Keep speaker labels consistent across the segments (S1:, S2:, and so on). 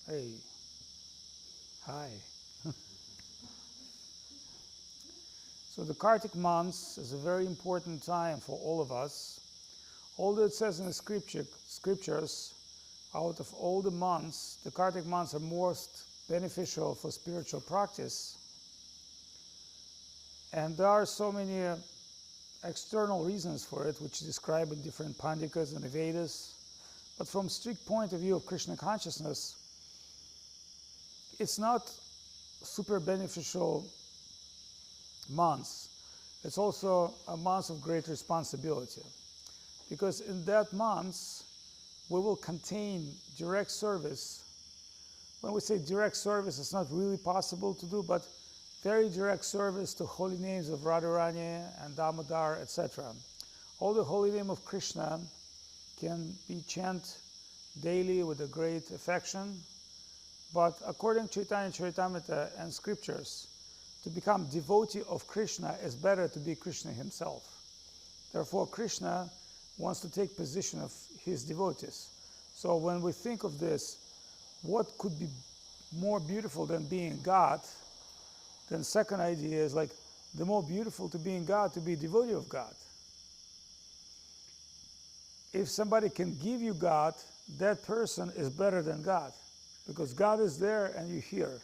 S1: Hey, hi. So the Kartik months is a very important time for all of us. Although it says in the scriptures, out of all the months, the Kartik months are most beneficial for spiritual practice. And there are so many external reasons for it, which is described in different Pandikas and the Vedas. But from strict point of view of Krishna consciousness, it's not super beneficial months. It's also a month of great responsibility. Because in that month, we will contain direct service. When we say direct service, it's not really possible to do, but very direct service to holy names of Radharani and Damodar, etc. All the holy name of Krishna can be chanted daily with a great affection, but according to Chaitanya Charitamrita and scriptures, to become devotee of Krishna is better to be Krishna himself. Therefore, Krishna wants to take position of his devotees. So when we think of this, what could be more beautiful than being God? Then second idea is like, the more beautiful to being God, to be a devotee of God. If somebody can give you God, that person is better than God, because God is there and you're here.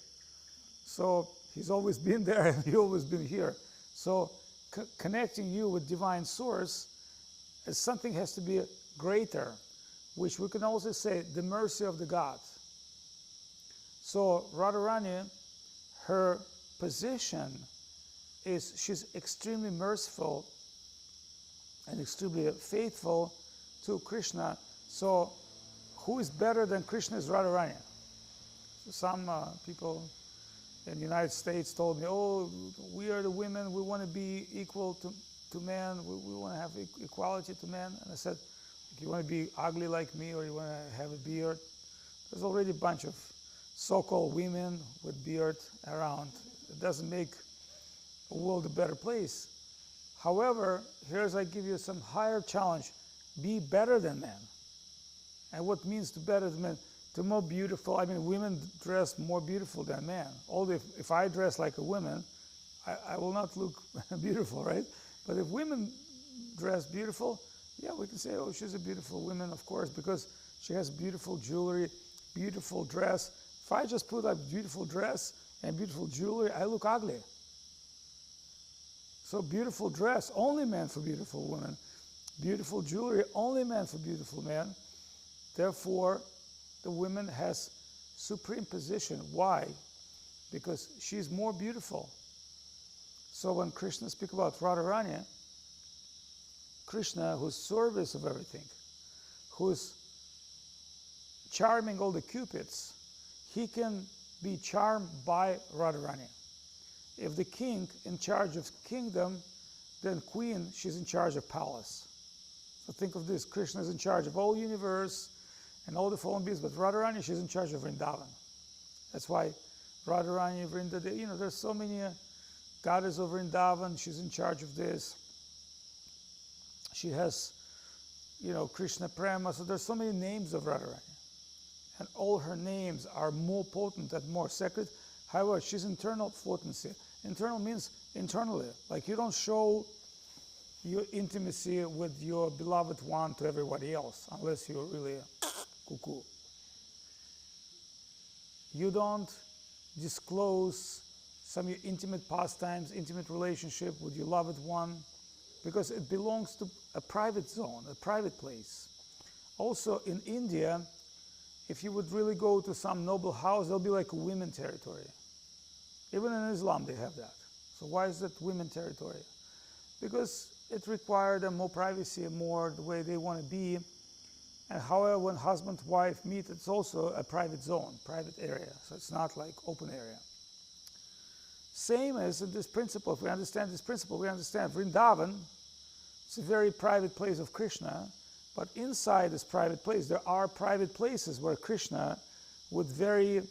S1: So he's always been there and you've always been here. So connecting you with divine source is something has to be greater, which we can also say the mercy of the God. So Radharani, her position is she's extremely merciful and extremely faithful to Krishna. So who is better than Krishna is Radharani. So some people in the United States told me, oh, we are the women, we want to be equal to men, we want to have equality to men. And I said, you want to be ugly like me, or you want to have a beard? There's already a bunch of so-called women with beard around. It doesn't make a world a better place. However, here's I give you some higher challenge. Be better than men. And what means to better than men? To more beautiful. I mean, women dress more beautiful than men. Although if I dress like a woman, I will not look beautiful, right? But if women dress beautiful, yeah, we can say, oh, she's a beautiful woman, of course, because she has beautiful jewelry, beautiful dress. If I just put a beautiful dress and beautiful jewelry, I look ugly. So beautiful dress, only meant for beautiful women. Beautiful jewelry, only meant for beautiful men. Therefore, the woman has supreme position. Why? Because she's more beautiful. So when Krishna speaks about Radharani, Krishna, who's service of everything, who's charming all the cupids, he can be charmed by Radharani. If the king in charge of kingdom, then queen, she's in charge of palace. So think of this, Krishna is in charge of all universe and all the fallen beings, but Radharani, she's in charge of Vrindavan. That's why Radharani, Vrindavan, there's so many goddess of Vrindavan, she's in charge of this. She has, Krishna Prema, so there's so many names of Radharani. And all her names are more potent and more sacred. However, she's internal potency. Internal means internally. Like you don't show your intimacy with your beloved one to everybody else, unless you're really cuckoo. You don't disclose some of your intimate pastimes, intimate relationship with your loved one, because it belongs to a private zone, a private place. Also in India, if you would really go to some noble house, there'll be like a women territory. Even in Islam they have that. So why is that women territory? Because it required them more privacy, more the way they want to be. And however, when husband and wife meet, it's also a private zone, private area. So it's not like open area. Same as in this principle. If we understand this principle, we understand Vrindavan, it's a very private place of Krishna, but inside this private place, there are private places where Krishna, with very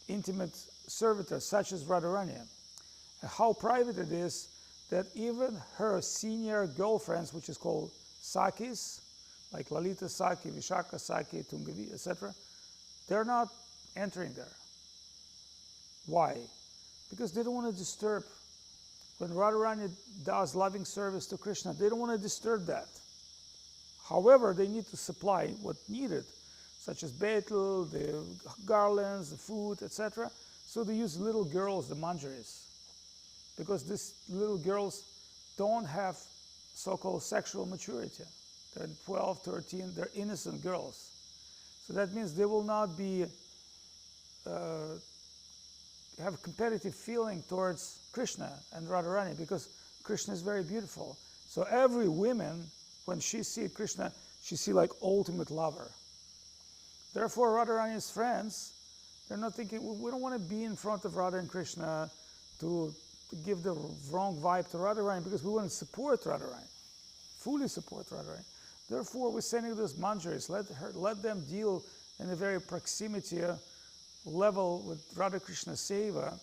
S1: intimate servitors, such as Radharani. And how private it is that even her senior girlfriends, which is called Sakis, like Lalita Saki, Vishaka Saki, Tungavi, etc., they're not entering there. Why? Because they don't want to disturb. When Radharani does loving service to Krishna, they don't want to disturb that. However, they need to supply what needed, such as betel, the garlands, the food, etc. So they use little girls, the manjaris, because these little girls don't have so-called sexual maturity. They're 12, 13, they're innocent girls. So that means they will not be have a competitive feeling towards Krishna and Radharani, because Krishna is very beautiful. So every woman, when she sees Krishna, she sees like ultimate lover. Therefore, Radharani's friends, they're not thinking, we don't want to be in front of Radha and Krishna to give the wrong vibe to Radharani, because we want to support Radharani, fully support Radharani. Therefore, we're sending those manjaris, let them deal in a very proximity level with Radha Krishna Seva,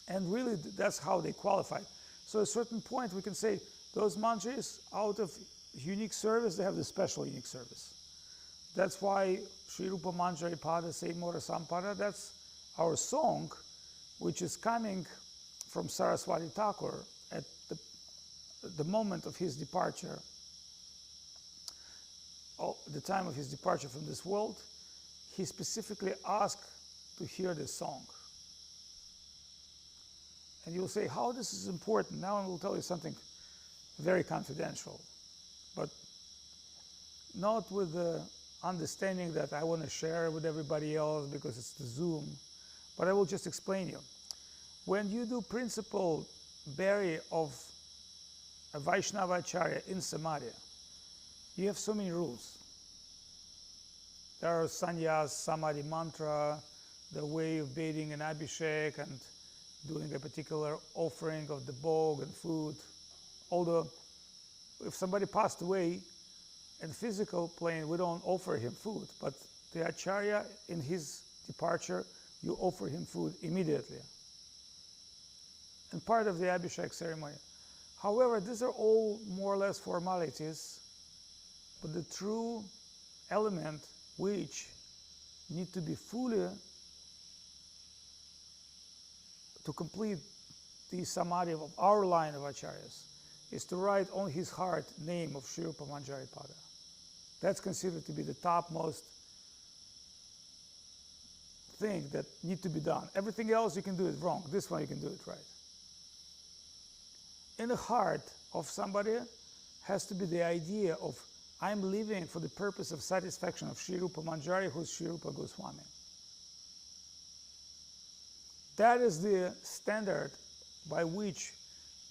S1: and really that's how they qualify. So at a certain point we can say those manjaris, out of unique service, they have the special unique service. That's why Sri Rupa Manjari Pada Se Mora Sampada, that's our song, which is coming from Saraswati Thakur at the moment of his departure, the time of his departure from this world. He specifically asked to hear this song. And you'll say, how this is important? Now I will tell you something very confidential, but not with the understanding that I want to share with everybody else because it's the Zoom, but I will just explain you. When you do principal bury of a Vaishnava Acharya in Samadhi, you have so many rules. There are sannyas, samadhi mantra, the way of bathing an abhishek and doing a particular offering of the bhog and food. Although, if somebody passed away in physical plane, we don't offer him food, but the acharya, in his departure, you offer him food immediately. And part of the abhishek ceremony. However, these are all more or less formalities, but the true element which need to be fully to complete the samadhi of our line of acharyas is to write on his heart name of Sri Rupa Manjari Pada. That's considered to be the topmost thing that need to be done. Everything else you can do it wrong. This one you can do it right. In the heart of somebody has to be the idea of I'm living for the purpose of satisfaction of Sri Rupa Manjari, who is Sri Rupa Goswami. That is the standard by which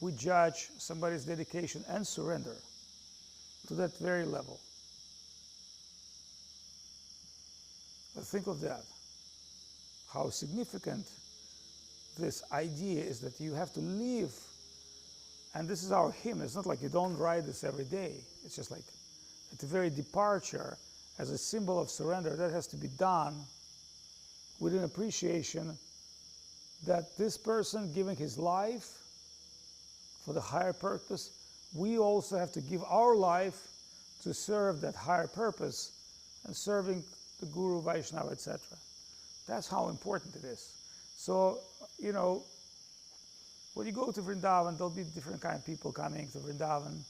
S1: we judge somebody's dedication and surrender to that very level. But think of that, how significant this idea is, that you have to live, and this is our hymn. It's not like you don't write this every day. It's just like at the very departure, as a symbol of surrender, that has to be done with an appreciation that this person giving his life for the higher purpose, we also have to give our life to serve that higher purpose and serving the Guru, Vaishnava, etc. That's how important it is. So, you know, when you go to Vrindavan, there'll be different kind of people coming to Vrindavan,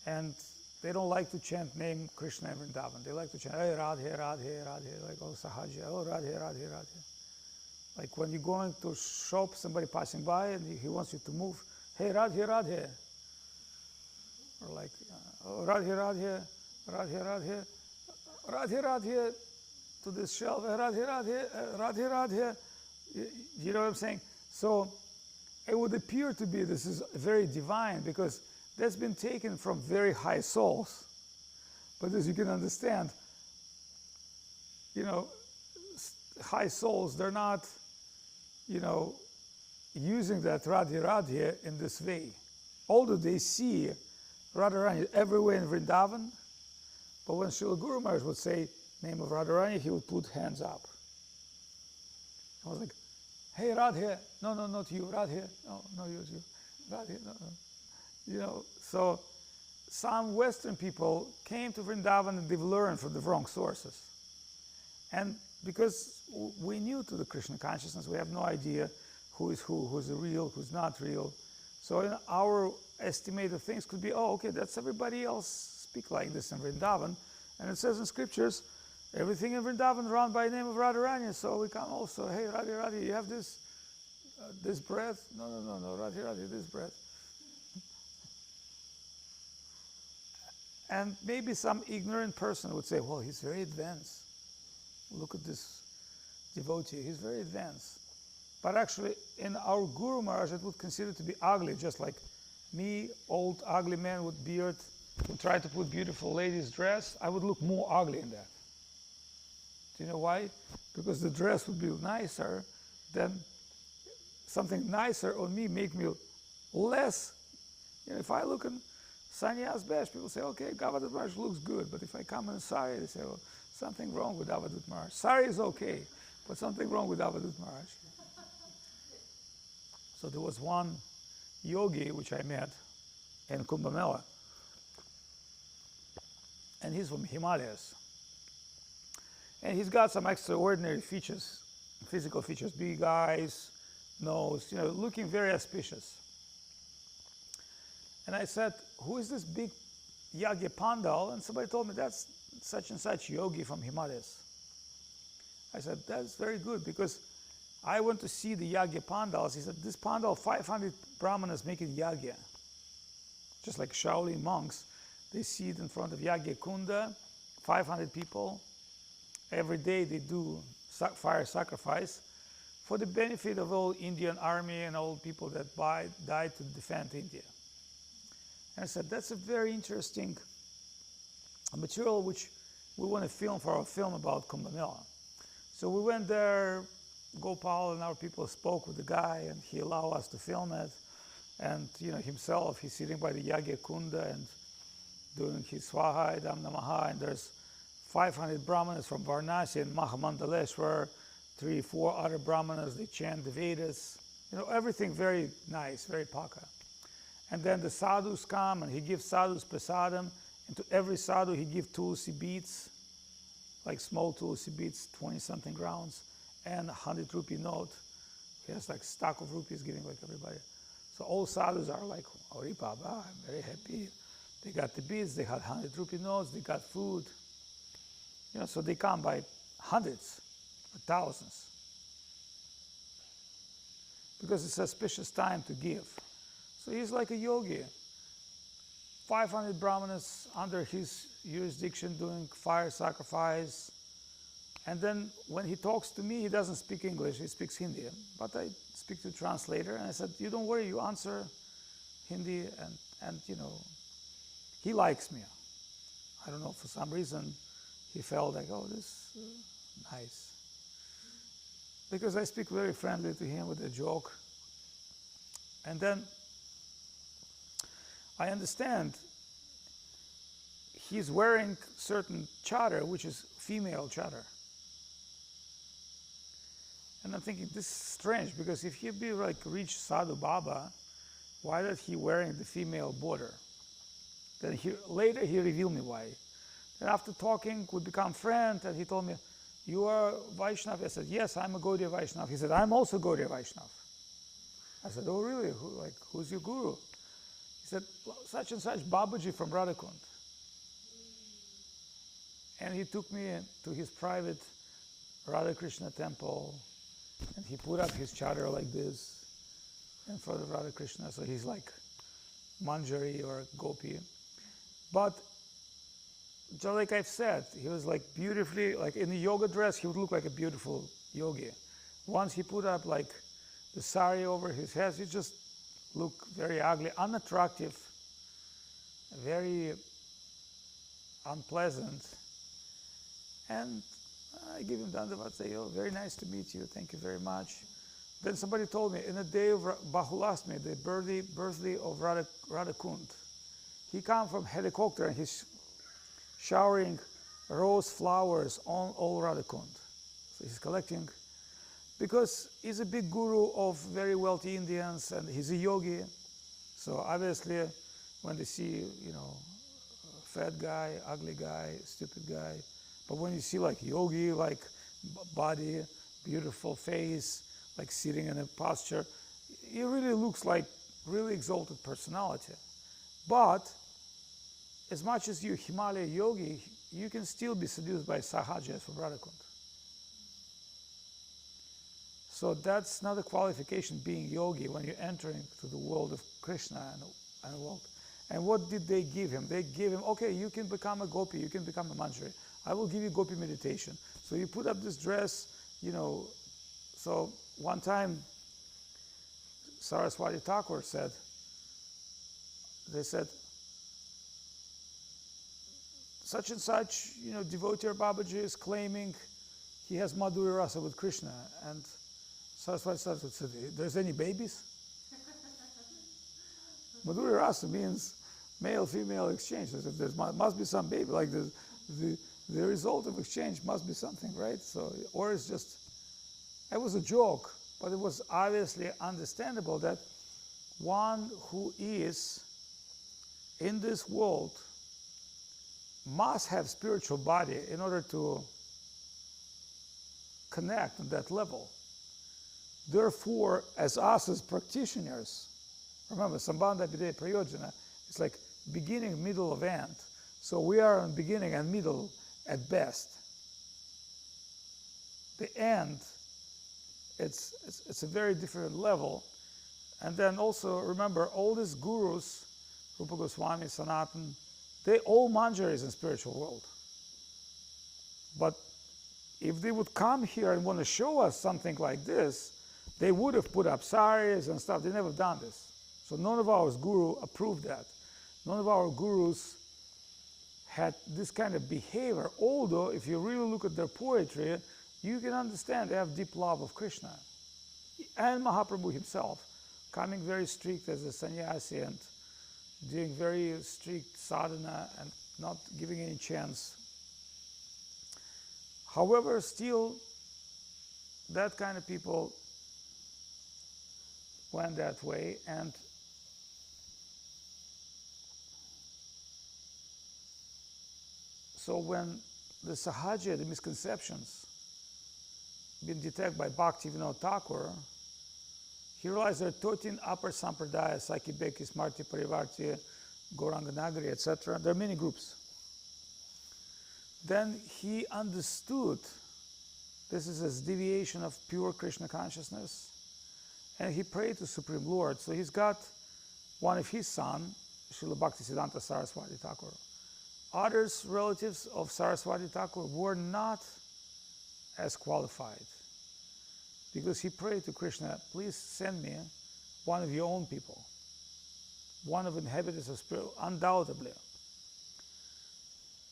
S1: and they don't like to chant name Krishna in Vrindavan. They like to chant, hey, Radhe, Radhe, Radhe, like, oh, Sahaja, oh, Radhe, Radhe, Radhe. Like when you're going to shop, somebody passing by and he wants you to move, hey, Radhe, Radhe. Or like, oh, Radhe, Radhe, Radhe, Radhe, Radhe, Radhe, to this shelf, Radhe, Radhe, Radhe, Radhe. You know what I'm saying? So it would appear to be this is very divine, because that's been taken from very high souls. But as you can understand, you know, high souls, they're not, you know, using that Radhe Radhe in this way. Although they see Radharani everywhere in Vrindavan, but when Srila Guru Maharaj would say name of Radharani, he would put hands up. I was like, hey, Radhe, no, no, not you, Radhe, no, no, you, Radhe, no, no. You know, so some Western people came to Vrindavan and they've learned from the wrong sources. And because we're new to the Krishna consciousness, we have no idea who is who, who's real, who's not real. So in our estimated things could be, oh, okay, that's everybody else speak like this in Vrindavan. And it says in scriptures, everything in Vrindavan run by the name of Radharani. So we come also, hey, Radhi, you have this breath? No, Radhi, this breath. And maybe some ignorant person would say, well, he's very advanced. Look at this devotee, he's very advanced. But actually, in our Guru Maharaj, it would consider to be ugly, just like me, old ugly man with beard, who try to put beautiful ladies' dress. I would look more ugly in that. Do you know why? Because the dress would be nicer, then something nicer on me make me less. You know, if I look in sannyas besh, people say, okay, Avadhut Maharaj looks good. But if I come in sari, they say, well, something wrong with Avadhut Maharaj. Sari is okay, but something wrong with Avadhut Maharaj. So there was one yogi which I met in Kumbh Mela, and he's from Himalayas. And he's got some extraordinary features, physical features, big eyes, nose, you know, looking very auspicious. And I said, who is this big Yagya Pandal? And somebody told me that's such and such yogi from Himalayas. I said, that's very good, because I went to see the Yagya Pandals. He said, this Pandal, 500 Brahmanas making Yagya. Just like Shaolin monks, they sit in front of Yagya Kunda, 500 people. Every day they do fire sacrifice for the benefit of all Indian army and all people that died to defend India. And I said, that's a very interesting material which we want to film for our film about Kumbh Mela. So we went there, Gopal and our people spoke with the guy, and he allowed us to film it. And you know, himself, he's sitting by the Yagya Kunda and doing his Swaha, Idam Namaha, and there's 500 Brahmanas from Varanasi and Mahamandaleshwar, 3-4 other Brahmanas, they chant the Vedas. You know, everything very nice, very paka. And then the sadhus come and he gives sadhus prasadam, and to every sadhu he gives tulsi beads, like small tulsi beads, 20-something rounds, and a 100 rupee note. He has like stack of rupees giving like everybody. So all sadhus are like, Ori Baba, I'm very happy. They got the beads, they had 100 rupee notes, they got food. You know, so they come by hundreds or thousands. Because it's a auspicious time to give. So he's like a yogi. 500 Brahmanas under his jurisdiction doing fire sacrifice. And then when he talks to me, he doesn't speak English, he speaks Hindi. But I speak to the translator, and I said, you don't worry, you answer Hindi, and you know, he likes me. I don't know, for some reason, he felt like, oh, this is nice. Because I speak very friendly to him with a joke. And then I understand he's wearing certain chadar, which is female chadar. And I'm thinking, this is strange, because if he'd be like rich Sadhu Baba, why is he wearing the female border? Then later he revealed me why. And after talking, we become friends, and he told me, you are Vaishnav? I said, yes, I'm a Gaudiya Vaishnav. He said, I'm also Gaudiya Vaishnav. I said, oh really? Who's your guru? He said, such and such Babaji from Radhakund. And he took me to his private Radha Krishna temple, and he put up his chadar like this in front of Radha Krishna, so he's like Manjari or Gopi. But just like I've said, he was like beautifully, like in the yoga dress, he would look like a beautiful yogi. Once he put up like the sari over his head, he just looked very ugly, unattractive, very unpleasant. And I give him dandavat, say, oh, very nice to meet you, thank you very much. Then somebody told me, in the day of Bahulastmi, the birthday of Radhakund, he come from helicopter and he's showering rose flowers on all Radhakund. So he's collecting, because he's a big guru of very wealthy Indians and he's a yogi. So obviously, when they see, you know, fat guy, ugly guy, stupid guy, but when you see like yogi, like body, beautiful face, like sitting in a posture. He really looks like really exalted personality. But as much as you're Himalaya yogi, you can still be seduced by Sahaja for Radhakund. So that's not a qualification being yogi when you're entering to the world of Krishna and world. And what did they give him? They gave him, okay, you can become a gopi, you can become a manjari. I will give you gopi meditation. So you put up this dress, So one time, Saraswati Thakur said, such and such, devotee or Babaji is claiming he has Madhurya Rasa with Krishna. And Saraswati Thakur said, there's any babies? Madhurya Rasa means male-female exchange. There must be some baby, like the result of exchange must be something, right? So, or it's just, it was a joke, but it was obviously understandable that one who is in this world must have spiritual body in order to connect on that level. Therefore, as us as practitioners, remember, Sambandha Abhidheya Prayojana, it's like beginning, middle, of end. So we are in beginning and middle at best. The end, it's a very different level. And then also remember, all these gurus, Rupa Goswami, Sanatan, they all manjaris in spiritual world. But if they would come here and want to show us something like this, they would have put up saris and stuff. They never done this. So none of our guru approved that. None of our gurus had this kind of behavior, although if you really look at their poetry, you can understand they have deep love of Krishna. And Mahaprabhu himself, coming very strict as a sannyasi and doing very strict sadhana and not giving any chance. However, still, that kind of people went that way, and so when the Sahaja, the misconceptions, been detected by Bhaktivinoda Thakur, he realized there are 13 upper sampradayas, Sakhi Beki, Smarti, Parivarti, Gauranga Nagari, etc. There are many groups. Then he understood this is a deviation of pure Krishna consciousness, and he prayed to Supreme Lord. So he's got one of his son, Srila Bhaktisiddhanta Saraswati Thakur. Others, relatives of Saraswati Thakur, were not as qualified, because he prayed to Krishna, please send me one of your own people, one of inhabitants of spirit, undoubtedly.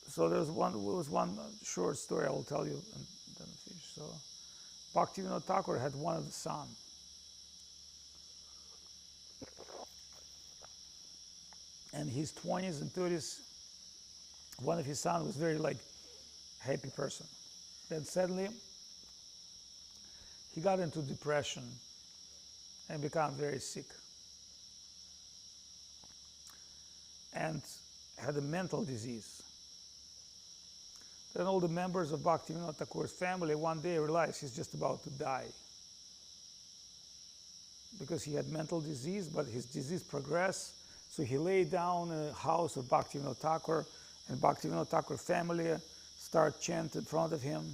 S1: So there was one short story I will tell you, and then finish. So Bhaktivinoda Thakur had one of the sons. And his 20s and 30s, one of his sons was very happy person. Then suddenly he got into depression and became very sick and had a mental disease. Then all the members of Bhaktivinoda Thakur's family one day realized he's just about to die, because he had mental disease, but his disease progressed. So he lay down in the house of Bhaktivinoda Thakur, and Bhaktivinoda Thakur family start chanting in front of him.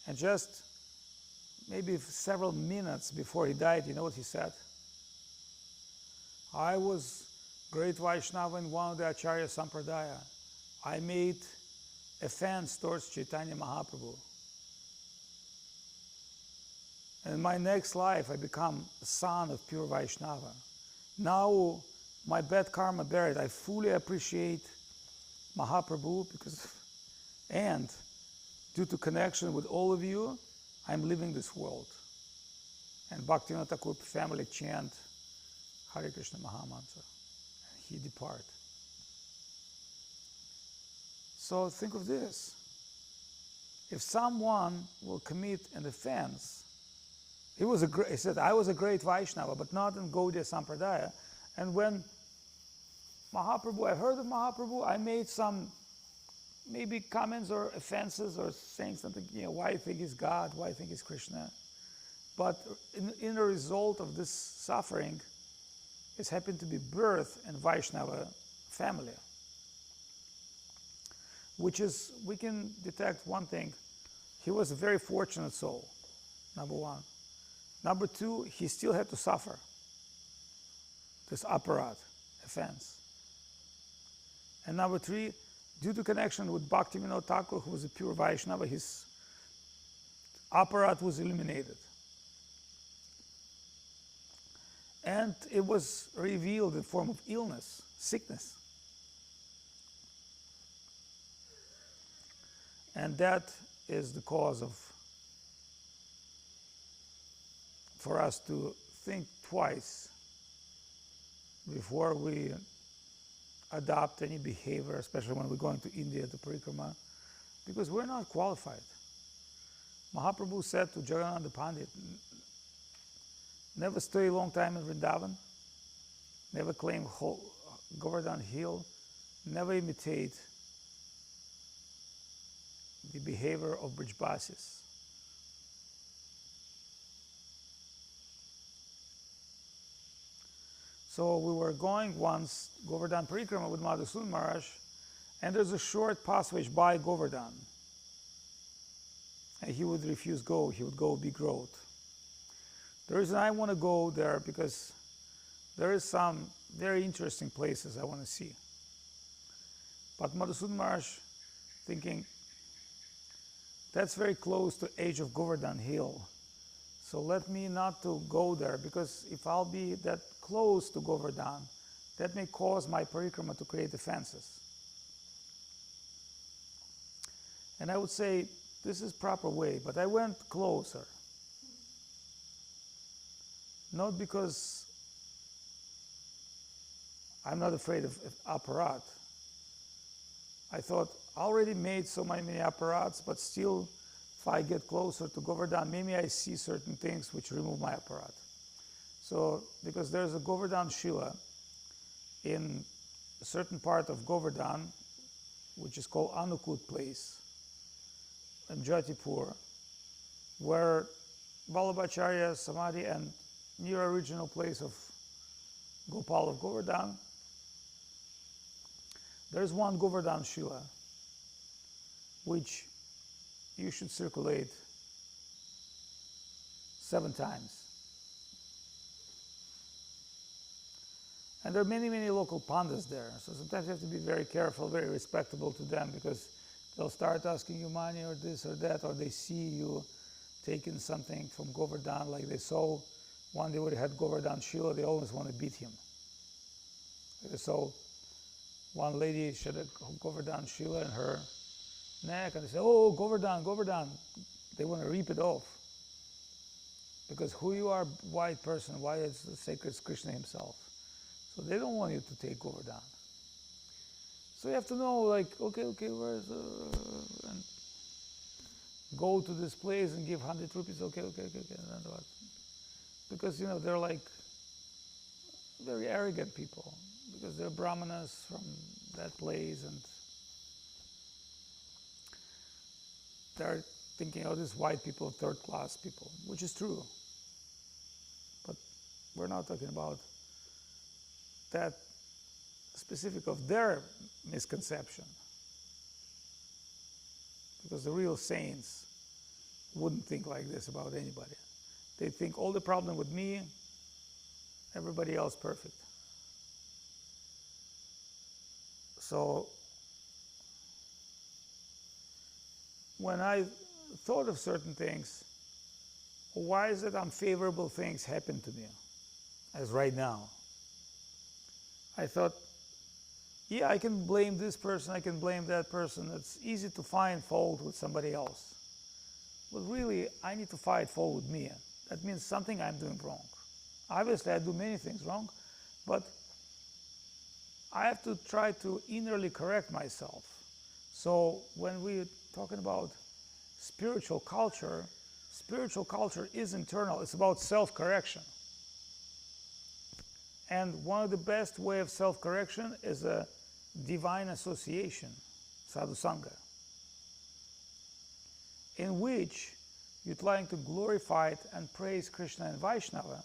S1: And just maybe several minutes before he died, you know what he said? I was great Vaishnava in one of the Acharya Sampradaya. I made offense towards Chaitanya Mahaprabhu. And in my next life, I become a son of pure Vaishnava. Now, my bad karma buried. I fully appreciate Mahaprabhu and due to connection with all of you, I'm leaving this world. And Bhaktivinoda Thakur family chant Hare Krishna Mahamantra. And he depart. So think of this. If someone will commit an offense, he said, I was a great Vaishnava, but not in Gaudiya Sampradaya. And when Mahaprabhu, I heard of Mahaprabhu, I made some maybe comments or offenses or saying something, why you think he's God, why you think he's Krishna. But in the result of this suffering, it's happened to be birth in Vaishnava family, which is, we can detect one thing, he was a very fortunate soul, number one. Number two, he still had to suffer this aparat offense. And number three, due to connection with Bhaktivinoda Thakur, who was a pure Vaishnava, his aparat was eliminated. And it was revealed in form of illness, sickness. And that is the cause for us to think twice before we adopt any behavior, especially when we're going to India to parikrama, because we're not qualified. Mahaprabhu said to Jagannatha Pandit, never stay a long time in Vrindavan, never claim Govardhan Hill, never imitate the behavior of Brijbasis. So we were going once Govardhan Parikrama with Swami Maharaj, and there's a short passage by Govardhan. And he would refuse go, he would go big road. The reason I want to go there because there is some very interesting places I want to see. But Madhusudan Maharaj thinking, that's very close to edge of Govardhan Hill. So let me not to go there, because if I'll be that close to Govardhan, that may cause my parikrama to create offenses. And I would say, this is proper way, but I went closer. Not because I'm not afraid of aparat. I thought, I already made so many apparats, but still, if I get closer to Govardhan, maybe I see certain things which remove my apparat. So, because there's a Govardhan Shila in a certain part of Govardhan, which is called Anukut place, in Jatipur, where Vallabhacharya Samadhi and near original place of Gopal of Govardhan, there's one Govardhan Shila, which you should circulate 7 times. And there are many, many local pandas there. So sometimes you have to be very careful, very respectable to them, because they'll start asking you money or this or that, or they see you taking something from Govardhan, like they saw one day when he had Govardhan Shila, they always want to beat him. They saw one lady, she had a Govardhan Shila in her neck, and they say, oh, Govardhan, Govardhan. They want to rip it off. Because who you are, white person, why is the sacred Krishna himself? So they don't want you to take Govardhan. So you have to know, like, okay, where's and go to this place and give 100 rupees, okay, and then what? Because, they're like very arrogant people, because they're brahmanas from that place, and they're thinking, oh, these white people, third-class people, which is true. But we're not talking about that specific of their misconception. Because the real saints wouldn't think like this about anybody. They think all the problem with me, everybody else perfect. So when I thought of certain things, why is it unfavorable things happen to me, as right now? I thought, yeah, I can blame this person, I can blame that person. It's easy to find fault with somebody else. But really, I need to find fault with me. That means something I'm doing wrong. Obviously, I do many things wrong, but I have to try to innerly correct myself. So when we're talking about spiritual culture is internal. It's about self-correction. And one of the best way of self-correction is a divine association, sadhu sangha, in which you're trying to glorify and praise Krishna and Vaishnava.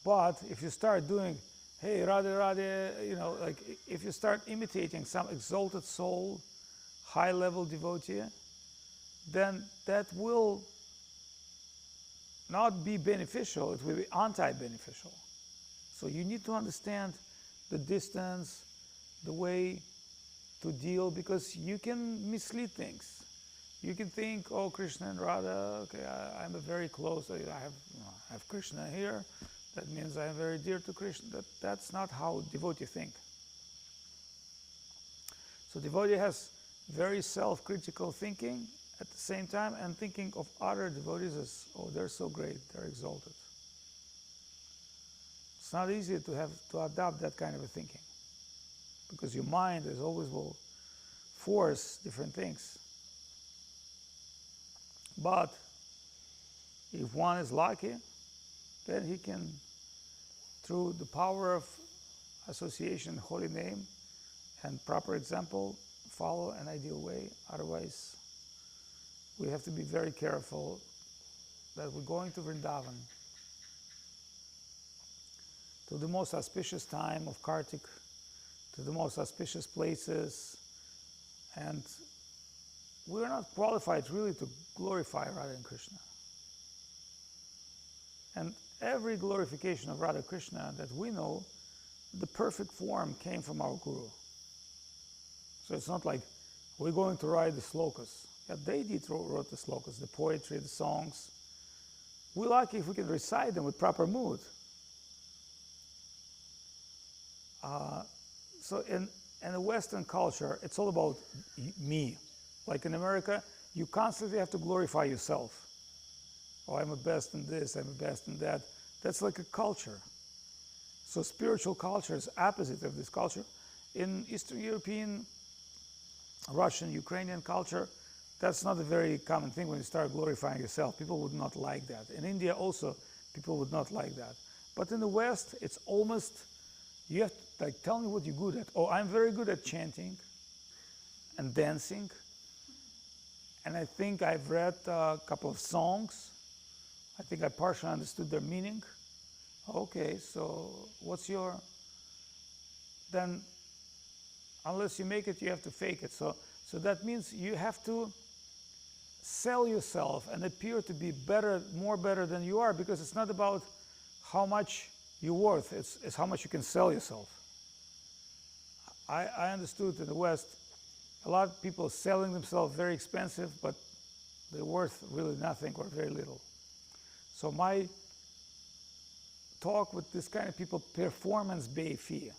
S1: But if you start doing, hey, Radhe Radhe, like if you start imitating some exalted soul, high-level devotee, then that will not be beneficial, it will be anti-beneficial. So you need to understand the distance, the way to deal, because you can mislead things. You can think, oh, Krishna and Radha, okay, I'm a very close, I have Krishna here, that means I'm very dear to Krishna. That's not how devotee think. So devotee has very self-critical thinking at the same time, and thinking of other devotees as, oh, they're so great, they're exalted. It's not easy to adopt that kind of a thinking, because your mind is always will force different things. But if one is lucky, then he can, through the power of association, holy name, and proper example, follow an ideal way. Otherwise, we have to be very careful that we're going to Vrindavan, to the most auspicious time of Kartik, to the most auspicious places, and we're not qualified really to glorify Radha and Krishna. And every glorification of Radha Krishna that we know, the perfect form came from our Guru. So it's not like we're going to write the slokas. Yeah, they wrote the slokas, the poetry, the songs. We're lucky if we can recite them with proper mood. So in the Western culture, it's all about me. Like in America, you constantly have to glorify yourself. Oh, I'm the best in this, I'm the best in that. That's like a culture. So spiritual culture is opposite of this culture. In Eastern European, Russian, Ukrainian culture, that's not a very common thing when you start glorifying yourself. People would not like that. In India also, people would not like that. But in the West, it's almost, you have to, like, tell me what you're good at. Oh, I'm very good at chanting and dancing. And I think I've read a couple of songs. I think I partially understood their meaning. Okay, so what's your... Then, unless you make it, you have to fake it. So that means you have to sell yourself and appear to be better, more better than you are, because it's not about how much you're worth, it's how much you can sell yourself. I understood in the West, a lot of people selling themselves very expensive, but they're worth really nothing or very little. So my talk with this kind of people, performance-based fee.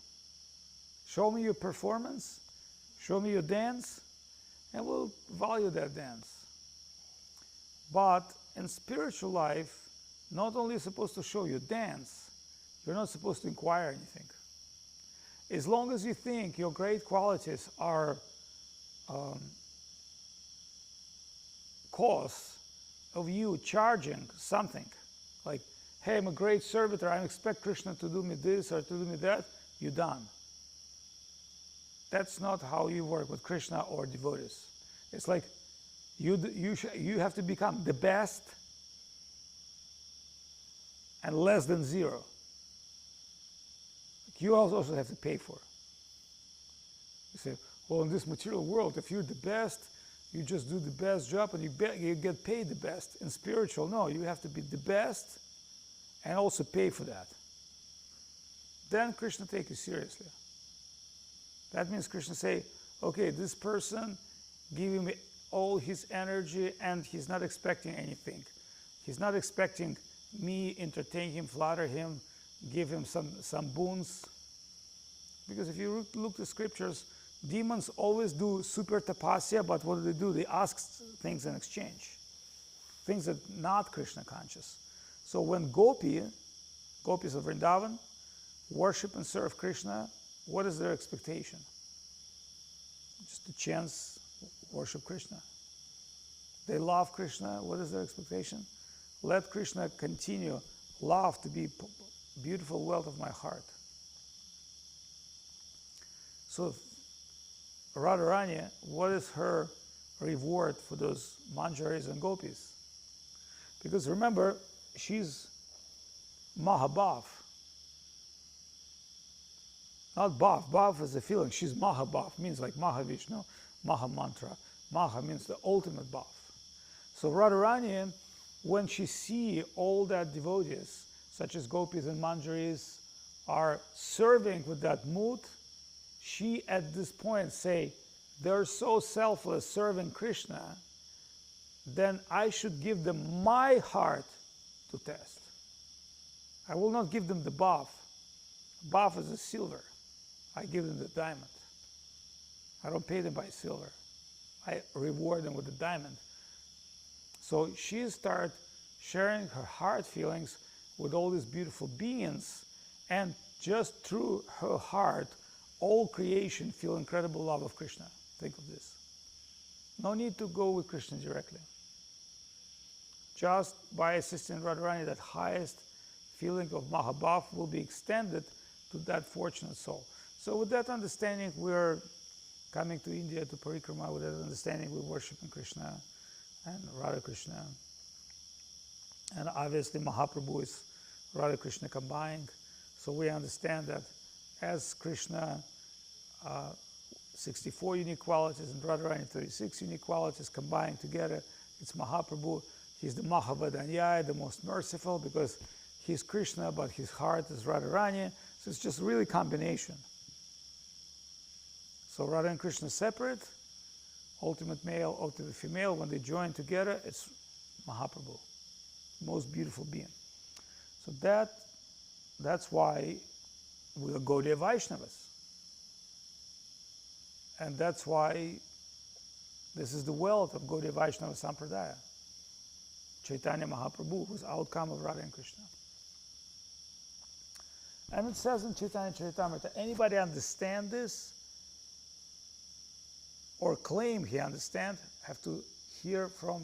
S1: Show me your performance, show me your dance, and we'll value that dance. But in spiritual life, not only are you supposed to show your dance, you're not supposed to inquire anything. As long as you think your great qualities are cause of you charging something, like, hey, I'm a great servitor, I expect Krishna to do me this or to do me that, you're done. That's not how you work with Krishna or devotees. It's like you have to become the best and less than zero. You also have to pay for it. You say, well, in this material world, if you're the best, you just do the best job and you get paid the best. In spiritual, no, you have to be the best and also pay for that. Then Krishna takes you seriously. That means Krishna say, okay, this person, give him all his energy and he's not expecting anything. He's not expecting me entertain him, flatter him, give him some boons. Because if you look at the scriptures, demons always do super tapasya, but what do? They ask things in exchange. Things that are not Krishna conscious. So when gopis of Vrindavan, worship and serve Krishna, what is their expectation? Just a chance worship Krishna. They love Krishna, what is their expectation? Let Krishna continue love to be beautiful wealth of my heart. So Radharani, what is her reward for those manjaris and gopis? Because remember, she's Mahabhav. Not Bhav. Bhav is a feeling. She's Mahabhav, means like Mahavishnu, Maha Mantra. Maha means the ultimate Bhav. So Radharani, when she sees all that devotees, such as gopis and manjaris, are serving with that mood, she at this point say, they're so selfless serving Krishna, then I should give them my heart to test. I will not give them the Bhav. Bhav is a silver. I give them the diamond. I don't pay them by silver. I reward them with the diamond. So she started sharing her heart feelings with all these beautiful beings, and just through her heart, all creation feel incredible love of Krishna. Think of this. No need to go with Krishna directly. Just by assisting Radharani, that highest feeling of Mahabhav will be extended to that fortunate soul. So with that understanding, we're coming to India to parikrama. With that understanding, we're worshiping Krishna and Radha Krishna. And obviously Mahaprabhu is Radha Krishna combined. So we understand that as Krishna, 64 unique qualities, and Radharani 36 unique qualities combined together, it's Mahaprabhu. He's the Mahavadanyaya, the most merciful, because he's Krishna, but his heart is Radharani. So it's just really combination. So Radha and Krishna separate, ultimate male, ultimate female. When they join together, it's Mahaprabhu, most beautiful being. So that's why we are Gaudiya Vaishnavas. And that's why this is the wealth of Gaudiya Vaishnava Sampradaya. Chaitanya Mahaprabhu was outcome of Radha and Krishna. And it says in Chaitanya Charitamrita, anybody understand this or claim he understand, have to hear from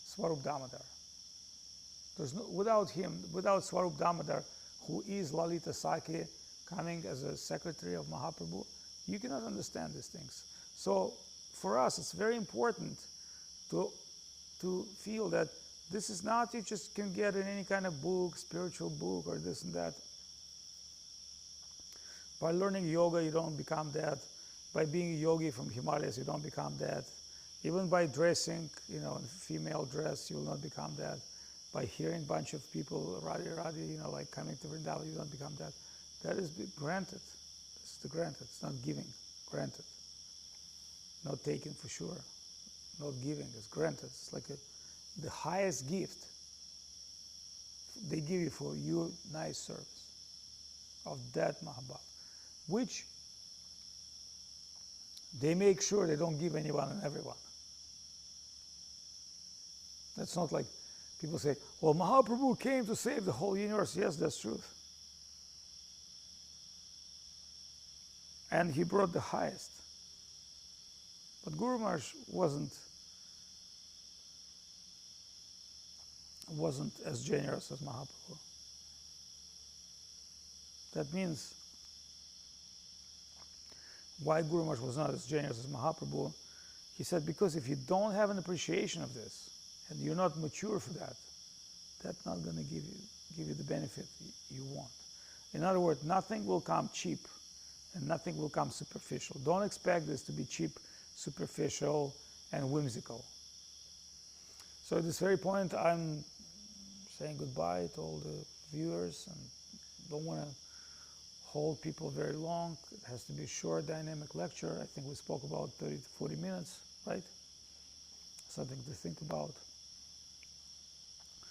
S1: Swarup Damodar. There's no, without him, without Swarup Damodar, who is Lalita Sakhi, coming as a secretary of Mahaprabhu, you cannot understand these things. So for us, it's very important to feel that this is not you just can get in any kind of book, spiritual book, or this and that. By learning yoga, you don't become that. By being a yogi from Himalayas, you don't become that. Even by dressing, in female dress, you will not become that. By hearing a bunch of people, Radhi, like coming to Vrindavan, you don't become that. That is granted. This is the granted. It's not giving, granted. Not taken for sure. Not giving, it's granted. It's like the highest gift they give you for your nice service of that Mahabhav, which they make sure they don't give anyone and everyone. That's not like people say, well, Mahaprabhu came to save the whole universe. Yes, that's truth. And he brought the highest. But Guru Maharaj wasn't as generous as Mahaprabhu. That means why Guru Maharaj was not as generous as Mahaprabhu. He said, because if you don't have an appreciation of this, and you're not mature for that, that's not going to give you the benefit you want. In other words, nothing will come cheap, and nothing will come superficial. Don't expect this to be cheap, superficial, and whimsical. So at this very point, I'm saying goodbye to all the viewers, and don't want to hold people very long. It has to be a short, dynamic lecture. I think we spoke about 30 to 40 minutes, right? Something to think about.